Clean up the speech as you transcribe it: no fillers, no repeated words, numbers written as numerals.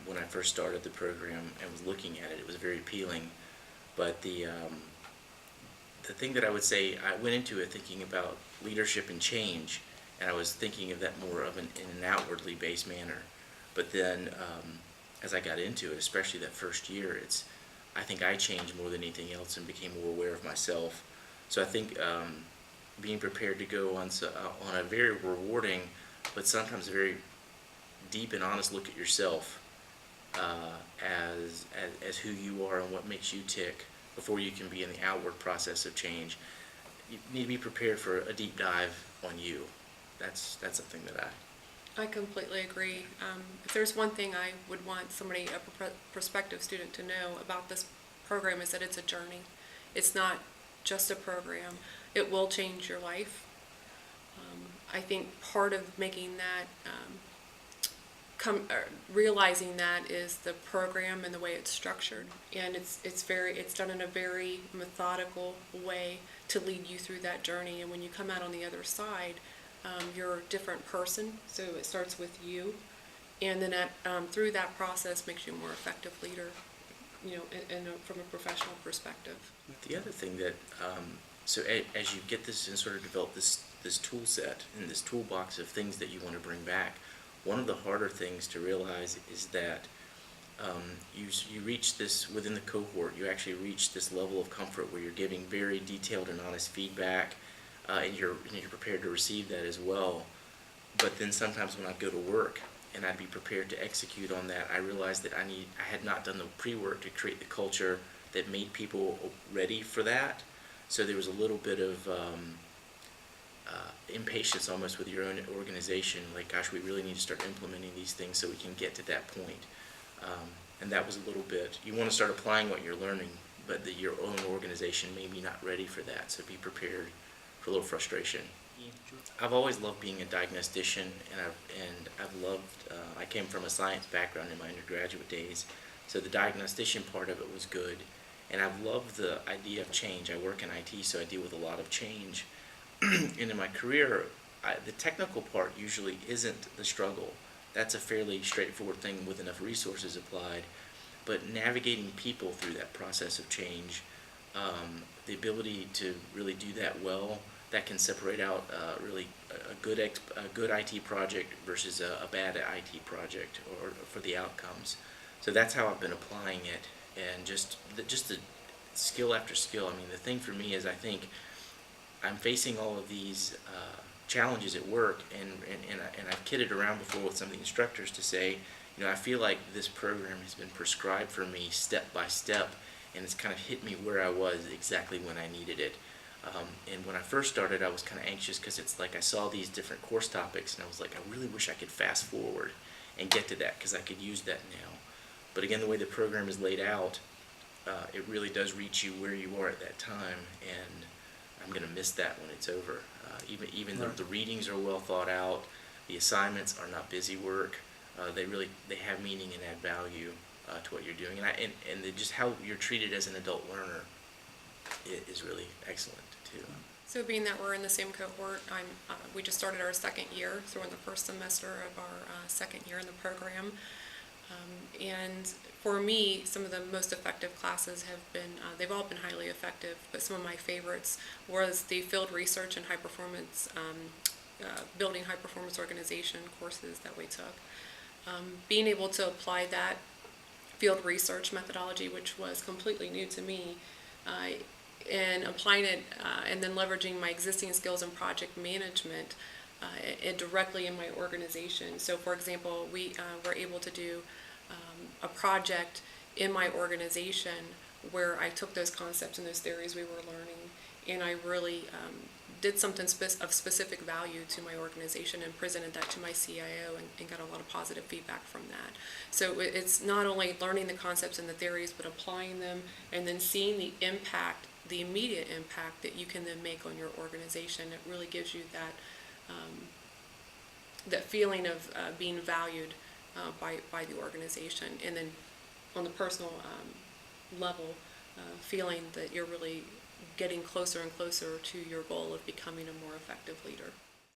when I first started the program and was looking at it. It was very appealing. But the thing that I would say, I went into it thinking about leadership and change, and I was thinking of that more of in an outwardly based manner. But then, as I got into it, especially that first year, I think I changed more than anything else and became more aware of myself. So I think being prepared to go on a very rewarding, but sometimes very deep and honest look at yourself as who you are and what makes you tick before you can be in the outward process of change. You need to be prepared for a deep dive on you. That's something that I completely agree. If there's one thing I would want somebody, a prospective student, to know about this program is that it's a journey. It's not just a program. It will change your life. I think part of making that, realizing that is the program and the way it's structured, and it's done in a very methodical way to lead you through that journey. And when you come out on the other side, you're a different person. So it starts with you, and then through that process makes you a more effective leader, from a professional perspective. The other thing that so as you get this and sort of develop this tool set and this toolbox of things that you want to bring back, one of the harder things to realize is that you reach this within the cohort. You actually reach this level of comfort where you're giving very detailed and honest feedback, and you're prepared to receive that as well. But then sometimes when I'd go to work and I'd be prepared to execute on that, I realized that I had not done the pre-work to create the culture that made people ready for that. So there was a little bit of impatience almost with your own organization, like, gosh, we really need to start implementing these things so we can get to that point. And that was a little bit, you want to start applying what you're learning, but your own organization may be not ready for that, so be prepared for a little frustration. I've always loved being a diagnostician, and I've loved, I came from a science background in my undergraduate days, so the diagnostician part of it was good, and I've loved the idea of change. I work in IT, so I deal with a lot of change. And in my career, the technical part usually isn't the struggle. That's a fairly straightforward thing with enough resources applied. But navigating people through that process of change, the ability to really do that well, that can separate out really a good IT project versus a bad IT project, or for the outcomes. So that's how I've been applying it, and just the skill after skill. I mean, the thing for me is, I think I'm facing all of these challenges at work, and I've kidded around before with some of the instructors to say, I feel like this program has been prescribed for me step by step, and it's kind of hit me where I was exactly when I needed it. And when I first started, I was kind of anxious because it's like I saw these different course topics, and I was like, I really wish I could fast forward and get to that because I could use that now. But again, the way the program is laid out, it really does reach you where you are at that time, and I'm going to miss that when it's over. Even though the readings are well thought out, the assignments are not busy work. They have meaning and add value to what you're doing, and just how you're treated as an adult learner is really excellent too. So being that we're in the same cohort, we just started our second year, so we're in the first semester of our second year in the program. And for me, some of the most effective classes have been, they've all been highly effective, but some of my favorites was the field research and high performance, building high performance organization courses that we took. Being able to apply that field research methodology, which was completely new to me, and applying it and then leveraging my existing skills in project management directly in my organization. So for example, we were able to do a project in my organization where I took those concepts and those theories we were learning, and I really did something of specific value to my organization and presented that to my CIO, and got a lot of positive feedback from that. So it's not only learning the concepts and the theories, but applying them and then seeing the impact, the immediate impact that you can then make on your organization. It really gives you that feeling of being valued by the organization, and then on the personal level, feeling that you're really getting closer and closer to your goal of becoming a more effective leader.